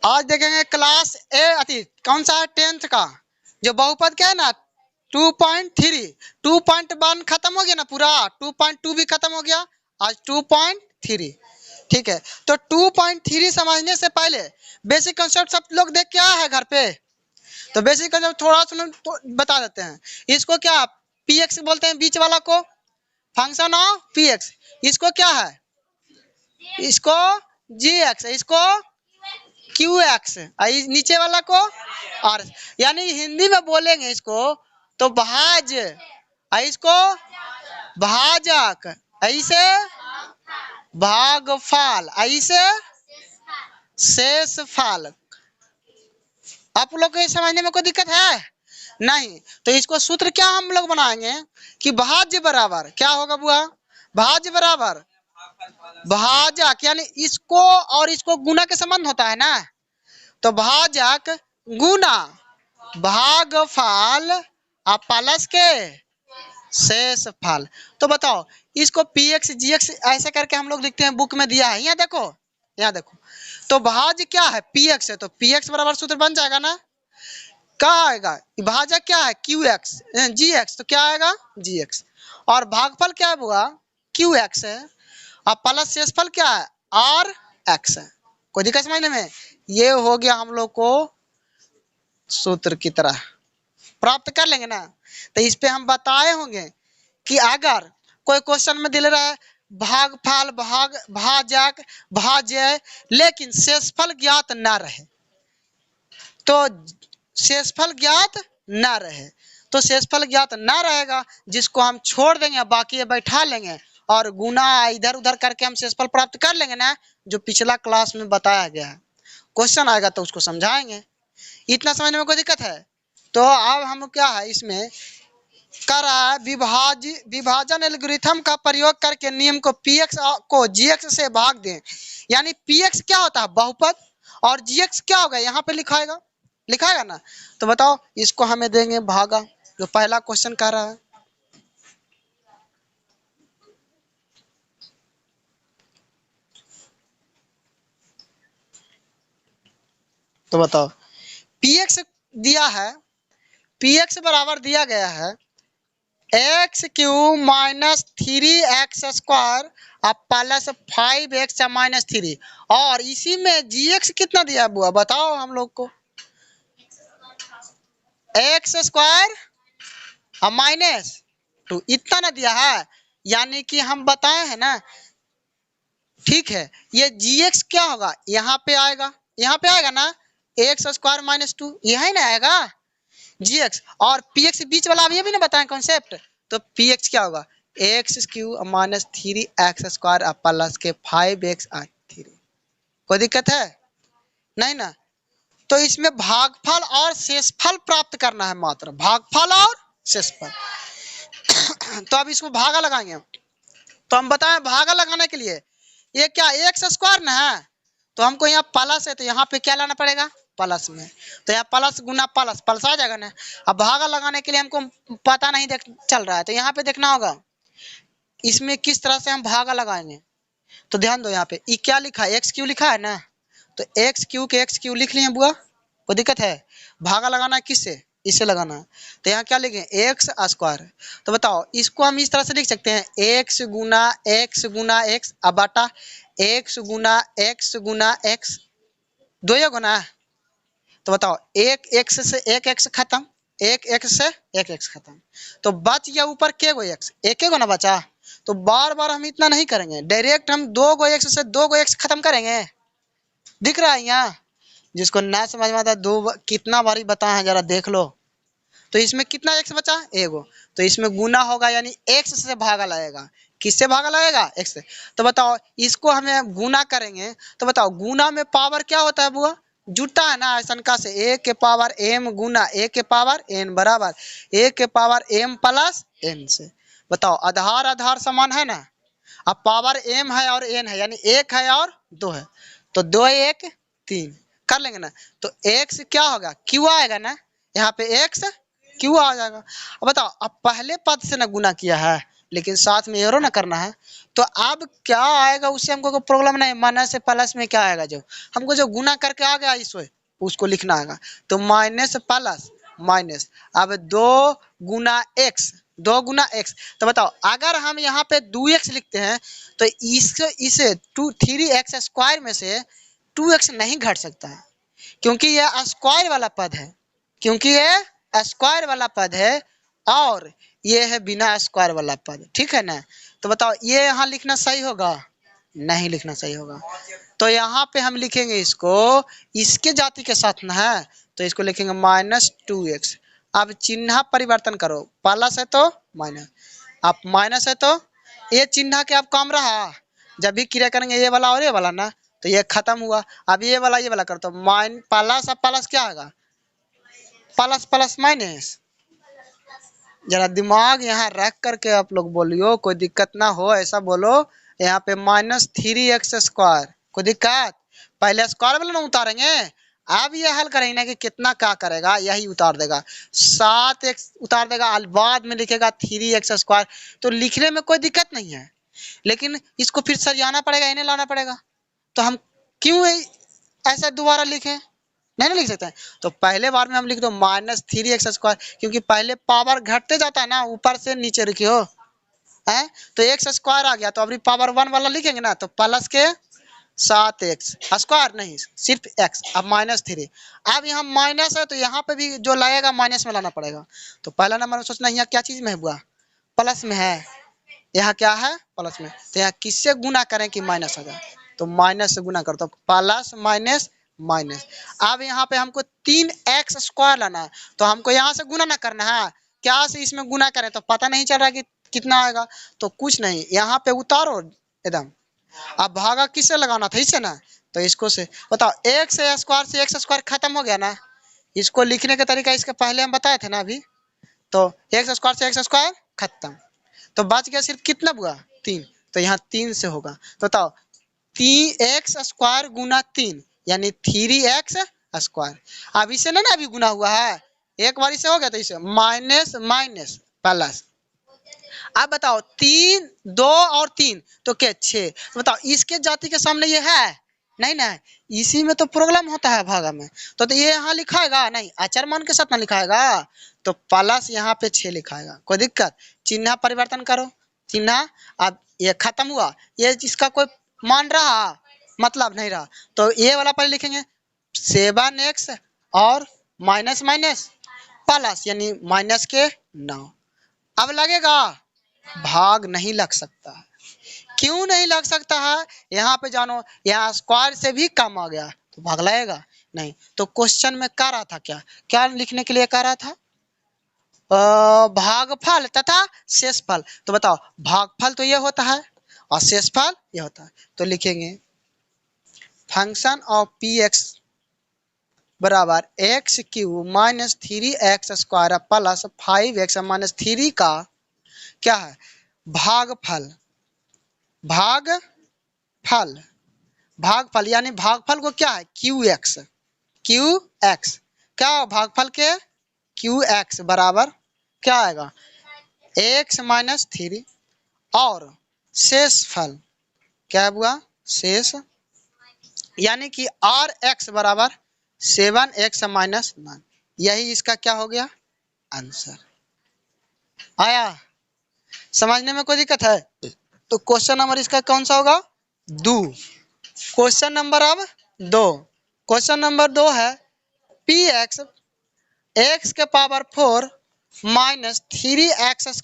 आज देखेंगे क्लास ए अति कौन सा है 10th का जो बहुपद क्या है ना 2.3 2.1 खत्म हो गया ना पूरा 2.2 भी खत्म हो गया आज 2.3 ठीक है। तो 2.3 समझने से पहले बेसिक कंसेप्ट सब लोग देख के आए हैं घर पे। तो बेसिक कंसेप्ट थोड़ा सा तो बता देते हैं। इसको क्या पी एक्स बोलते हैं बीच वाला को फंक्शन ऑफ पी एक्स। इसको क्या है इसको जी एक्स इसको क्यू एक्स नीचे वाला को आर यानी हिंदी में बोलेंगे इसको तो भाज्य इसको भाजक ऐसे भागफल ऐसे शेषफल। आप लोग को समझने में कोई दिक्कत है नहीं? तो इसको सूत्र क्या हम लोग बनाएंगे कि भाज्य बराबर क्या होगा बुआ भाज्य बराबर भाजक यानी इसको और इसको गुना के संबंध होता है ना तो भाजक गुना भागफल और प्लस के शेषफल। तो बताओ इसको पी एक्स जी एक्स ऐसे करके हम लोग लिखते हैं बुक में दिया है यहाँ देखो तो भाज्य क्या है पी एक्स है तो पी एक्स बराबर सूत्र बन जाएगा ना क्या आएगा भाजक क्या है क्यू एक्स जी एक्स तो क्या आएगा जी एक्स और भागफल क्या है बुआ क्यू एक्स है और प्लस शेषफल क्या है आर एक्स है। कोई दिक्कत समझने में? ये हो गया हम लोग को सूत्र की तरह प्राप्त कर लेंगे ना। तो इस पे हम बताए होंगे कि अगर कोई क्वेश्चन में दिल रहा है भागफल भाजक भाज्य लेकिन शेषफल ज्ञात ना रहे तो शेषफल ज्ञात ना रहे तो शेषफल ज्ञात ना रहेगा जिसको हम छोड़ देंगे बाकी बैठा लेंगे और गुना इधर उधर करके हम शेषफल प्राप्त कर लेंगे ना जो पिछला क्लास में बताया गया है। क्वेश्चन आएगा तो उसको समझाएंगे। इतना समझने में कोई दिक्कत है? तो अब हम क्या है इसमें कर रहा है विभाजन एल्गोरिथम का प्रयोग करके नियम को px को gx से भाग दें। यानी px क्या होता है बहुपद और gx क्या होगा यहाँ पे लिखाएगा ना। तो बताओ इसको हमें देंगे भागा जो पहला क्वेश्चन कर रहा है। तो बताओ px दिया है px बराबर दिया गया है x cube minus 3x square plus 5x minus 3 और इसी में gx कितना दिया बुआ बताओ हम लोग को एक्स स्क्वायर माइनस 2 इतना ना दिया है यानी कि हम बताए हैं ना ठीक है। ये gx क्या होगा यहाँ पे आएगा ना एक्स स्क्वायर माइनस 2 यही ना आएगा gx और px बीच वाला अभी ना बताएं कॉन्सेप्ट। तो px क्या होगा x cube minus 3x square plus के 5x 3। कोई दिक्कत है नहीं ना? तो इसमें भागफल और शेषफल प्राप्त करना है मात्र भागफल और शेषफल। तो अब इसको भागा लगाएंगे तो हम बताएं भागा लगाने के लिए ये क्या एक्स स्क्वायर ना है तो हमको यहाँ प्लस है तो यहाँ पे क्या लाना पड़ेगा प्लस में तो यहाँ प्लस गुना प्लस आ जाएगा ना। अब भागा लगाने के लिए हमको पता नहीं चल रहा है तो यहाँ पे देखना होगा इसमें किस तरह से हम भागा लगाएंगे। तो ध्यान दो यहाँ पे ई क्या लिखा है एक्स क्यू लिखा है ना तो एक्स क्यू के एक्स क्यू लिख लिए बुआ कोई दिक्कत है? भागा लगाना है किससे इससे लगाना है तो यहाँ क्या लिखे एक्स स्क्वायर। तो बताओ इसको हम इस तरह से लिख सकते हैं एक्स गुना एक्स अब बाटा एक्स गुना एक्स दो ही गुना। तो बताओ एक एक्स से एक एक्स खत्म एक एक्स से एक एक्स खत्म तो बच गया ऊपर के गो एक्स एक गो ना बचा। तो बार बार हम इतना नहीं करेंगे डायरेक्ट हम दो गो एक्स से दो गो एक्स खत्म करेंगे। दिख रहा है यहाँ जिसको ना समझ में आता दो कितना बारी बताए हैं जरा देख लो। तो इसमें कितना एक्स बचा एगो तो इसमें गुना होगा यानी एक्स से भागा लगेगा किससे भागा लगेगा एक्स से। तो बताओ इसको हमें गुना करेंगे तो बताओ गुना में पावर क्या होता है बुआ जुटता है ना शंका से ए के पावर एम गुना ए के पावर एन बराबर ए के पावर एम प्लस एन से। बताओ आधार समान है ना अब पावर एम है और एन है यानी एक है और दो है तो 2 1 3 कर लेंगे ना। तो एक्स क्या होगा क्यू आएगा ना यहाँ पे एक्स क्यू आ जाएगा। अब बताओ अब पहले पद से ना गुना किया है लेकिन साथ में एरो ना करना है। तो अब क्या आएगा उससे हमको कोई प्रॉब्लम नहीं, माइनस से प्लस में क्या आएगा, जो हमको जो गुना करके आ गया इसको उसको लिखना आएगा। तो माइनस प्लस माइनस, अब 2 गुना एक्स, 2 गुना एक्स। तो बताओ अगर हम यहाँ पे 2x लिखते हैं तो इसे 3x स्क्वायर में से 2x नहीं घट सकता है, क्योंकि यह स्क्वायर वाला पद है, क्योंकि ये स्क्वायर वाला पद है और ये है बिना स्क्वायर वाला पद, ठीक है ना। तो बताओ ये यहाँ लिखना सही होगा, नहीं लिखना सही होगा। तो यहाँ पे हम लिखेंगे इसको इसके जाति के साथ ना है, तो इसको लिखेंगे -2x। अब चिन्ह परिवर्तन करो, प्लस है तो माइनस, अब माइनस है तो ये चिन्ह के अब काम रहा, जब भी क्रिया करेंगे ये वाला और ये वाला ना, तो ये खत्म हुआ। अब ये वाला कर तो प्लस, अब प्लस क्या आएगा, प्लस प्लस माइनस। जरा दिमाग यहाँ रख करके आप लोग बोलियो, कोई दिक्कत ना हो ऐसा बोलो। यहाँ पे -3x², कोई दिक्कत, पहले स्क्वायर वाला ना उतारेंगे, अब ये हल करेंगे ना कि कितना क्या करेगा, यही उतार देगा, 7x उतार देगा, बाद में लिखेगा 3x²। तो लिखने में कोई दिक्कत नहीं है, लेकिन इसको फिर सरियाना पड़ेगा, इन्हें लाना पड़ेगा। तो हम क्यों ऐसा दोबारा लिखें, नहीं लिख सकते हैं। तो पहले बार में हम लिख दो -3x², क्योंकि पहले पावर घटते जाता है ना, ऊपर से नीचे लिखियो है, तो x² आ गया, तो अभी पावर 1 वाला लिखेंगे ना, तो प्लस के 7x² नहीं सिर्फ x, अब -3। अब यहाँ माइनस है तो यहाँ पे भी जो लगेगा माइनस में लाना पड़ेगा। तो पहला नंबर में सोचना यहाँ क्या चीज में है, बुआ प्लस में है, यहाँ क्या है प्लस में, तो यहाँ किससे गुना करें कि माइनस आ जाए, तो माइनस से गुना कर, तो प्लस माइनस माइनस। अब यहाँ पे हमको 3x² लाना है, तो हमको यहाँ से गुना ना करना है, क्या से इसमें गुना करें, तो पता नहीं चल रहा कि कितना आएगा, तो कुछ नहीं, यहाँ पे उतारो एकदम। अब भागा किससे लगाना था, इससे ना, तो इसको से बताओ, x² खत्म हो गया ना। इसको लिखने का तरीका इसके पहले हम बताए थे ना अभी, तो x² से x² खत्म, तो बच गया सिर्फ कितना बुआ 3, तो यहाँ 3 से होगा। तो बताओ 3x² गुना 3 यानी 3x²। अब इसे ना अभी गुना हुआ है, एक बार इसे हो गया, तो इसे माइनस माइनस प्लस। अब बताओ 3 2 और 3 तो क्या 6। तो बताओ इसके जाति के सामने ये है नहीं ना, इसी में तो प्रॉब्लम होता है भागा में। तो ये यहाँ लिखाएगा नहीं, अचर मान के साथ ना लिखाएगा, तो प्लस यहाँ पे 6 लिखाएगा, कोई दिक्कत। चिन्ह परिवर्तन करो, चिन्ह अब ये खत्म हुआ, ये इसका कोई मान रहा मतलब नहीं रहा, तो ये वाला पहले लिखेंगे 7x और माइनस माइनस प्लस यानी माइनस के 9। अब लगेगा भाग नहीं लग सकता है, क्यों नहीं लग सकता है, यहाँ पे जानो, यहाँ स्क्वायर से भी कम आ गया तो भाग लगेगा नहीं। तो क्वेश्चन में कह रहा था क्या क्या लिखने के लिए कह रहा था, भागफल तथा शेषफल। तो बताओ भागफल तो ये होता है और शेषफल ये होता है, तो लिखेंगे फंक्शन ऑफ px बराबर x³ minus 3x² plus 5x minus 3 का क्या है भागफल। भागफल भागफल यानी भागफल को क्या है qx, qx क्या भागफल के qx बराबर क्या आएगा x माइनस 3 और शेषफल क्या हुआ शेष, यानी कि rx बराबर 7x माइनस 9। यही इसका क्या हो गया आंसर। आया समझने में कोई दिक्कत है, तो क्वेश्चन नंबर इसका कौन सा होगा 2। क्वेश्चन नंबर अब 2, क्वेश्चन नंबर 2 है px x के power 4 minus 3x²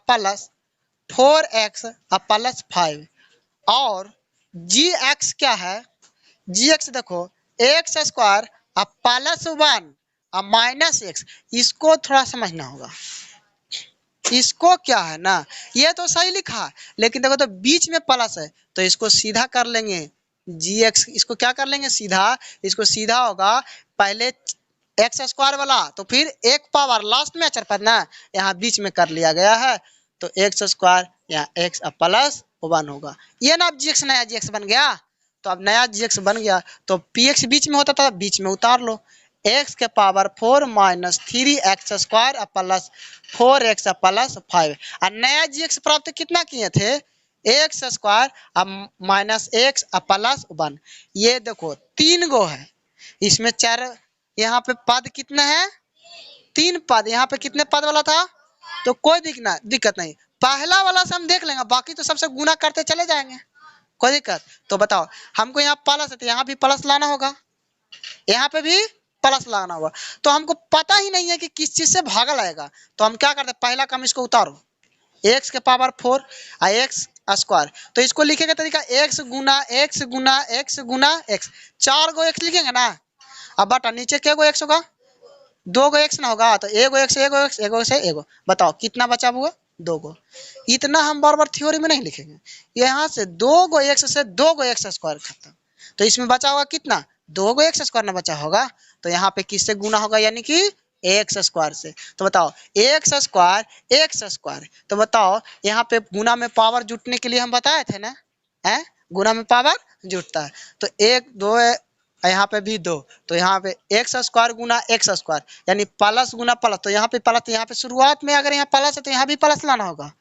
plus 4x plus 5 और gx क्या है, gx देखो x² प्लस 1 माइनस x, इसको थोड़ा समझना होगा। इसको क्या है ना, ये तो सही लिखा लेकिन देखो तो बीच में प्लस है, तो इसको सीधा कर लेंगे gx, इसको क्या कर लेंगे सीधा, इसको सीधा होगा पहले x² वाला, तो फिर एक पावर लास्ट में अचर पद ना यहाँ बीच में कर लिया गया है, तो x² यहाँ x प्लस 1 होगा। ये ना अब gx नया gx बन गया, तो अब नया gx बन गया, तो px बीच में होता था बीच में उतार लो, एक्स के power 4 minus 3x square plus 4x plus 5। और नया gx प्राप्त कितना किए थे, एक्स स्क्वायर अब माइनस एक्स प्लस 1। ये देखो 3 गो है, इसमें 4, यहाँ पे पद कितने हैं, 3 पद। यहाँ पे कितने पद वाला था, तो कोई दिक्कत नहीं, पहला वाला से हम देख लेंगे, बाकी तो सबसे गुना करते चले जाएंगे, कोई दिक्कत। तो बताओ हमको यहाँ प्लस है तो यहाँ भी प्लस लाना होगा, यहाँ पे भी प्लस लाना होगा। तो हमको पता ही नहीं है कि किस चीज से भागल आएगा, तो हम क्या करते हैं, पहला काम इसको उतारो, एक्स के पावर 4 और एक्स स्क्वायर। तो इसको लिखेगा तरीका एक्स गुना एक्स गुना एक्स गुना एक्स, 4 गो एक्स लिखेंगे ना। अब बटा नीचे क्या गो एक्स होगा, 2 गो एक्स ना होगा, तो एगो एक्स एगो एक्स एगो से एगो, बताओ कितना बचा हुआ, 2 गो। इतना हम बार बार थ्योरी में नहीं लिखेंगे, यहाँ से 2 गो एक्स से 2 गो एक्स स्क्वायर खत्म। तो इसमें बचा होगा कितना, 2 गो एक्स स्क्वायर ना बचा होगा, तो यहाँ पे किससे गुना होगा, यानी कि एक्स स्क्वायर से। तो बताओ एक्स स्क्वायर, तो बताओ यहाँ पे गुना में पावर जुटने के लिए हम बताए थे ना, है गुना में पावर जुटता है। तो 1 2 यहाँ पे भी 2, तो यहाँ पे एक्स स्क्वायर गुना एक्स स्क्वायर यानी प्लस गुना प्लस, तो यहाँ पे प्लस, तो यहाँ पे शुरुआत में अगर यहाँ प्लस है तो यहाँ भी प्लस लाना होगा,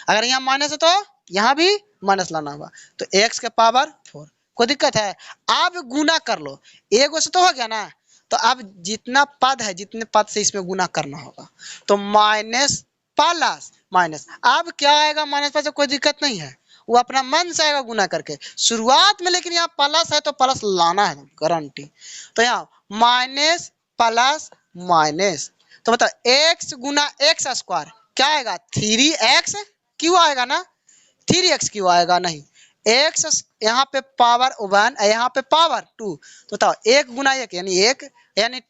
अगर यहाँ माइनस है तो यहाँ भी माइनस लाना होगा। तो एक्स के पावर 4, कोई दिक्कत है। अब गुना कर लो, एगो से तो हो गया ना, तो अब जितना पद है जितने पद से इसमें गुना करना होगा, तो माइनस प्लस माइनस, अब क्या आएगा माइनस प्लस, कोई दिक्कत नहीं है, वो अपना मन से आएगा गुना करके शुरुआत में, लेकिन यहाँ प्लस है तो प्लस लाना है गारंटी। तो यहाँ माइनस प्लस माइनस, तो बताओ एक्स गुना एक्स स्क्वायर क्या आएगा, 3x क्यों आएगा ना, 3x क्यों आएगा, नहीं एक्स यहाँ पे पावर 1 यहाँ पे पावर 2, तो बताओ 1 गुना 1 यानी 1, यानी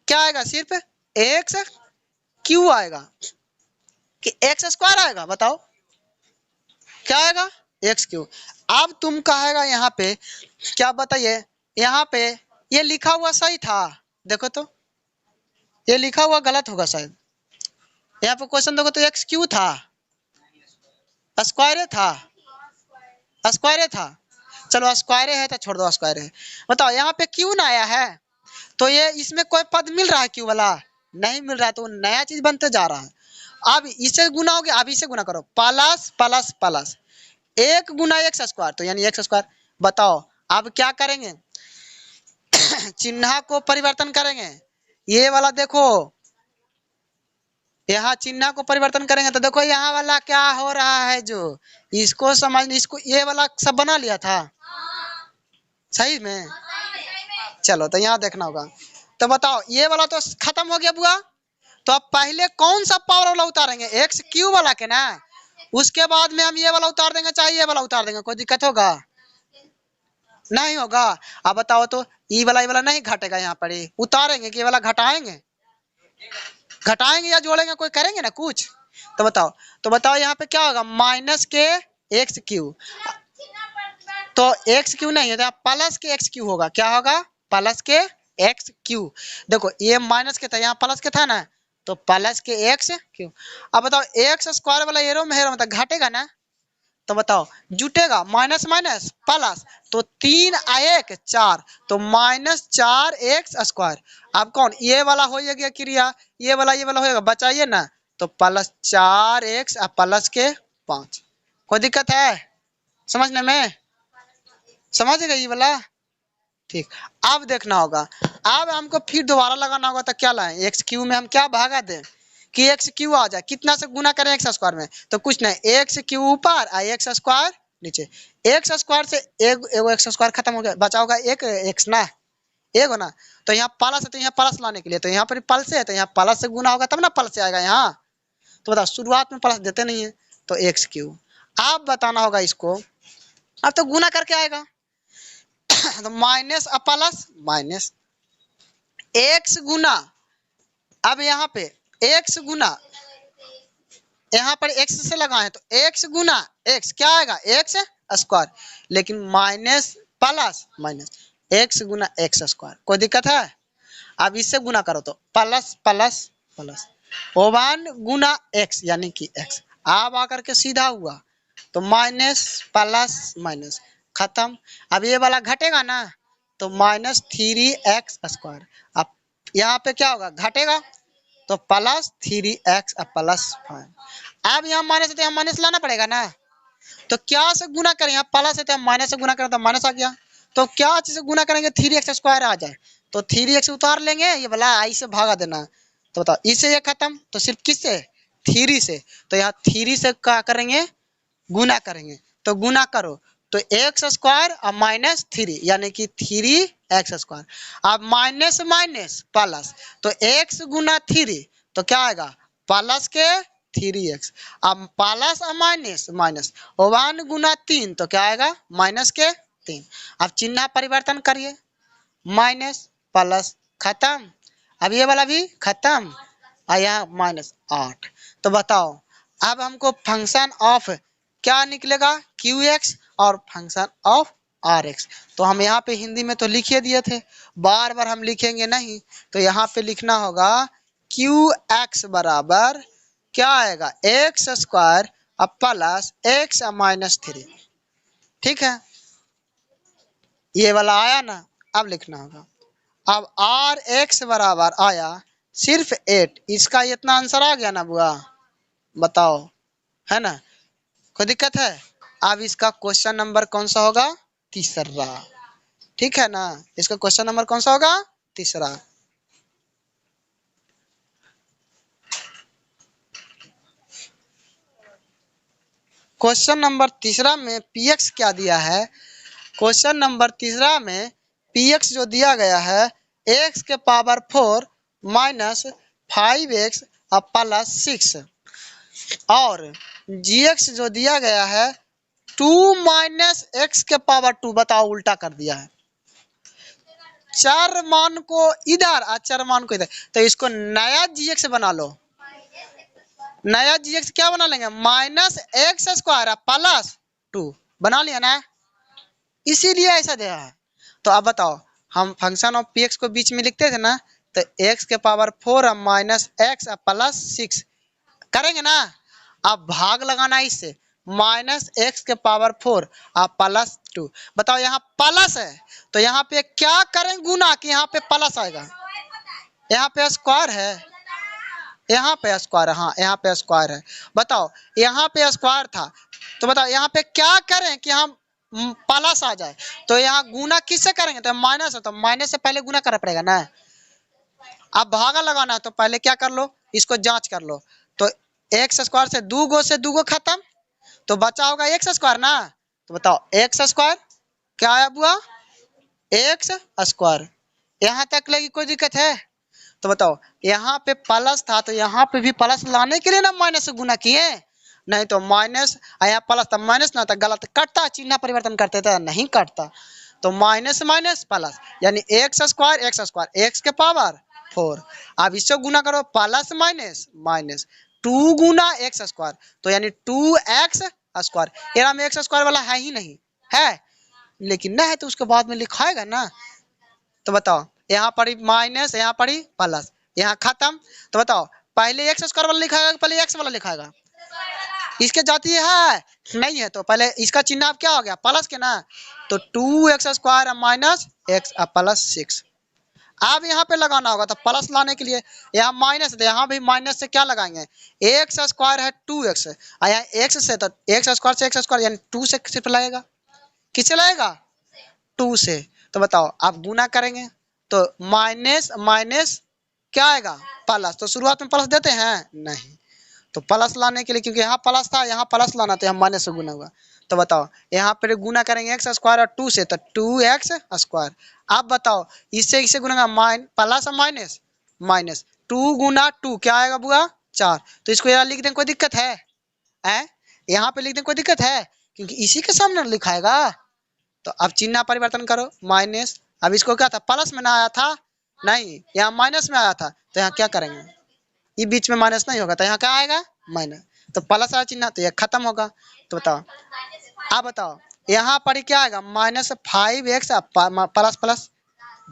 क्या आएगा, सिर्फ एक्स क्यों आएगा कि एक्स स्क्वायर आएगा, बताओ क्या आएगा, एक्स क्यू। अब तुम कहेगा यहाँ पे क्या बताइए, यहाँ पे ये लिखा हुआ सही था, देखो तो ये लिखा हुआ गलत होगा शायद, यहाँ पे क्वेश्चन देखो तो एक्स क्यू था, स्क्वायर था, स्क्वायर था, चलो स्क्वायर है तो छोड़ दो स्क्वायर है। बताओ यहाँ पे क्यों ना आया है, तो ये इसमें कोई पद मिल रहा है क्यू वाला, नहीं मिल रहा है, तो नया चीज बनते जा रहा है। अब इसे गुना हो गया, अब इसे गुना करो, प्लस प्लस प्लस 1 गुना एक्स स्क्वायर, तो यानी एक्स स्क्वायर। बताओ अब क्या करेंगे चिन्ह को परिवर्तन करेंगे, ये वाला देखो यहाँ चिन्ह को परिवर्तन करेंगे, तो देखो यहाँ वाला क्या हो रहा है, जो इसको समझ, इसको ये वाला सब बना लिया था सही में, चलो तो यहाँ देखना होगा। तो बताओ ये वाला तो खत्म हो गया बुआ, तो अब पहले कौन सा पावर वाला उतारेंगे, एक्स क्यू वाला के ना, उसके बाद में हम ये वाला उतार देंगे चाहे ये वाला उतार देंगे, कोई दिक्कत होगा, नहीं होगा। अब बताओ तो ये वाला नहीं घटेगा, यहाँ पर उतारेंगे कि ये वाला घटाएंगे, घटाएंगे या जोड़ेंगे, कोई करेंगे ना कुछ। तो बताओ यहाँ पे क्या होगा, माइनस के एक्स क्यू, तो एक्स क्यू नहीं है तो प्लस के एक्स क्यू होगा, क्या होगा प्लस के एक्स क्यू। देखो ये माइनस के था, यहाँ प्लस के था ना, तो प्लस के एक्स क्यू। अब बताओ एक्स स्क्वायर वाला एरो में मतलब घटेगा ना, तो बताओ जुटेगा माइनस माइनस प्लस, तो 3 1 4, तो माइनस 4 एक्स स्क्वायर। अब कौन ये वाला हो गया क्रिया, ये वाला होएगा, बचाइए ना, तो प्लस 4 एक्स प्लस के 5। कोई दिक्कत है समझने में, समझ गए ये वाला, ठीक। अब देखना होगा, अब हमको फिर दोबारा लगाना होगा, तो क्या लाएं, एक्स क्यू में हम क्या भागा दें कि एक्स क्यू आ जाए, कितना से गुना करें एक्स स्क्वायर में, तो कुछ नहीं, एक्स क्यू ऊपर और एक्स स्क्वायर नीचे, एक्स स्क्वायर से एगो एक्स स्क्वायर खत्म हो गया, बचा होगा एक एक्स ना, एक हो ना, तो यहाँ प्लस है तो यहाँ प्लस लाने के लिए, तो यहाँ पर प्लस है तो यहाँ प्लस से गुना होगा तब ना प्लस से आएगा यहाँ। तो बताओ शुरुआत में प्लस देते नहीं है, तो एक्स क्यू। आप बताना होगा इसको, अब तो गुना करके आएगा तो माइनस प्लस माइनस एक्स गुना, अब यहाँ पे एक्स गुना, यहाँ पर एक्स से लगाए तो एक्स गुना एक्स क्या आएगा एक्स स्क्वायर, लेकिन माइनस प्लस माइनस एक्स गुना एक्स स्क्वायर, कोई दिक्कत है। अब इससे गुना करो तो प्लस प्लस प्लस 1 गुना एक्स यानी कि एक्स, अब आकर के सीधा हुआ तो माइनस प्लस माइनस खत्म। अब ये वाला घटेगा ना, तो माइनस 3x स्क्वायर, अब यहाँ पे क्या होगा, घटेगा, तो प्लस 3x प्लस 5। अब यहाँ माइनस है तो यहाँ माइनस लाना पड़ेगा ना, तो क्या से गुना करें, यहाँ प्लस है तो माइनस से गुना करें तो माइनस आ गया, तो क्या चीज से गुना करेंगे, 3x² आ जाए, तो 3x उतार लेंगे, ये वाला आई से भागा देना, तो बताओ इससे ये खत्म, तो सिर्फ किससे, 3 से, तो यहाँ 3 से क्या करेंगे, गुना करेंगे, तो गुना करो, तो x² और -3 यानी कि 3x²। अब माइनस माइनस प्लस, तो x गुना 3 तो क्या आएगा, प्लस के 3x। अब प्लस और माइनस माइनस 1 गुना 3 तो क्या आएगा, माइनस के 3। अब चिन्ह परिवर्तन करिए, माइनस प्लस खत्म, अब ये वाला भी खत्म, और यहाँ -8। तो बताओ अब हमको फंक्शन ऑफ क्या निकलेगा, QX और फंक्शन ऑफ RX। तो हम यहाँ पे हिंदी में तो लिखे दिए थे, बार बार हम लिखेंगे नहीं, तो यहाँ पे लिखना होगा QX बराबर क्या आएगा, x² प्लस x -3। ठीक है, ये वाला आया ना, अब लिखना होगा। अब RX बराबर आया सिर्फ 8, इसका इतना आंसर आ गया ना बुआ, बताओ, है ना, कोई दिक्कत है। अब इसका क्वेश्चन नंबर कौन सा होगा, तीसरा, ठीक है ना, इसका क्वेश्चन नंबर कौन सा होगा, तीसरा। क्वेश्चन नंबर तीसरा में px क्या दिया है, क्वेश्चन नंबर तीसरा में px जो दिया गया है x के पावर 4 माइनस 5x प्लस 6, और gx जो दिया गया है 2 माइनस x के पावर 2, बताओ उल्टा कर दिया है, चर मान को इधर और चर मान को इधर, तो इसको नया gx बना लो, नया gx क्या बना लेंगे, -x² प्लस 2 बना लिया ना, इसीलिए ऐसा दिया है। तो अब बताओ, हम फंक्शन ऑफ px को बीच में लिखते थे ना, तो x के पावर 4 माइनस x प्लस 6 करेंगे ना, अब भाग लगाना इससे, -x के पावर 4 प्लस 2, बताओ यहाँ प्लस है तो यहाँ पे क्या करें, गुना, कि यहाँ पे प्लस आएगा, यहाँ पे स्क्वायर है, यहाँ पे स्क्वायर, हाँ यहाँ पे स्क्वायर है, बताओ यहाँ पे स्क्वायर था, तो बताओ यहाँ पे क्या करें कि हम प्लस आ जाए, तो यहाँ गुना किससे करेंगे, तो माइनस है, तो माइनस से पहले गुना करना पड़ेगा ना। अब भागा लगाना है तो पहले क्या कर लो, इसको जांच कर लो, तो x² से 2 गो खत्म, तो बचा होगा x² ना, तो बताओ x² क्या आया बुआ, x²। यहाँ तक लगी कोई दिक्कत है, तो बताओ यहाँ पे प्लस था तो यहाँ पे भी प्लस लाने के लिए ना माइनस से गुना किए, नहीं तो माइनस आया प्लस था, माइनस ना था गलत कटता, चिन्ह परिवर्तन करते थे, नहीं कटता, तो माइनस माइनस प्लस यानी x² x के पावर 4। अब इससे गुना करो, प्लस माइनस माइनस 2 गुना x², तो यानी 2x², यहाँ में x² वाला है ही नहीं है, लेकिन ना है तो उसके बाद में लिखाएगा ना, तो बताओ यहाँ पर माइनस, यहाँ पर प्लस, यहाँ खत्म, तो बताओ पहले x² वाला लिखाएगा, पहले x वाला लिखाएगा, इसके जाती है नहीं है, तो पहले इसका चिन्ह अब क्या हो गया, प्लस के ना, तो 2x² माइनस x प्लस 6। अब यहाँ पे लगाना होगा, तो प्लस लाने के लिए यहाँ माइनस, तो यहाँ भी माइनस से क्या लगाएंगे, x² है 2x, यहाँ x से, तो x² से x² यानी 2 से सिर्फ लगेगा, किससे लगेगा, 2 से, तो बताओ आप गुना करेंगे तो माइनस माइनस क्या आएगा, प्लस, तो शुरुआत में प्लस देते हैं नहीं, तो प्लस लाने के लिए, क्योंकि यहाँ प्लस था यहाँ प्लस लाना, तो यहाँ माइनस से गुना हुआ, तो बताओ यहाँ पर गुना करेंगे x² और 2 से, तो 2x²। अब बताओ इससे इससे गुना, प्लस और माइनस माइनस 2 गुना 2 क्या आएगा बुआ, 4, तो इसको यहाँ लिख दें, कोई दिक्कत है, यहाँ पे लिख दें, कोई दिक्कत है, क्योंकि इसी के सामने लिखाएगा। तो अब चिन्ह परिवर्तन करो, माइनस, अब इसको क्या था, प्लस में ना आया था, नहीं यहाँ माइनस में आया था, तो यहाँ क्या करेंगे, ये बीच में माइनस नहीं होगा, तो यहाँ क्या आएगा, माइनस, तो प्लस आया चिन्ह, तो ये खत्म होगा। तो बताओ, अब बताओ यहाँ पर क्या आएगा, -5x प्लस प्लस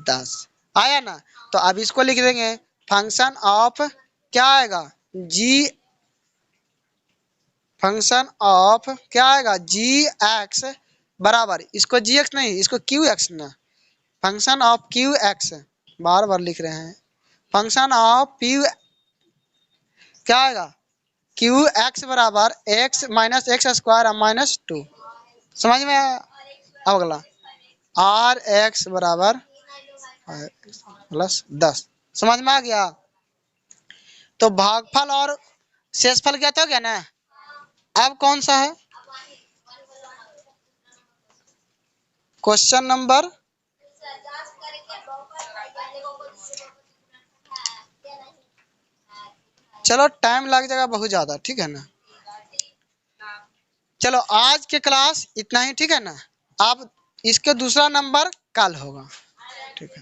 10 आया ना, तो अब इसको लिख देंगे फंक्शन ऑफ क्या आएगा, फंक्शन ऑफ क्या आएगा, gx बराबर, इसको gx नहीं, इसको qx ना, फंक्शन ऑफ qx, बार बार लिख रहे हैं, फंक्शन ऑफ पी क्या आएगा, क्यू एक्स बराबर x minus x square minus 2। समझ में अगला आर एक्स बराबर प्लस 10। समझ में आ गया। तो भागफल और शेषफल ज्ञात हो गया ना। अब कौन सा है क्वेश्चन नंबर, चलो टाइम लग जाएगा बहुत ज्यादा, ठीक है ना। चलो आज के क्लास इतना ही, ठीक है ना। अब इसके दूसरा नंबर कल होगा, ठीक है।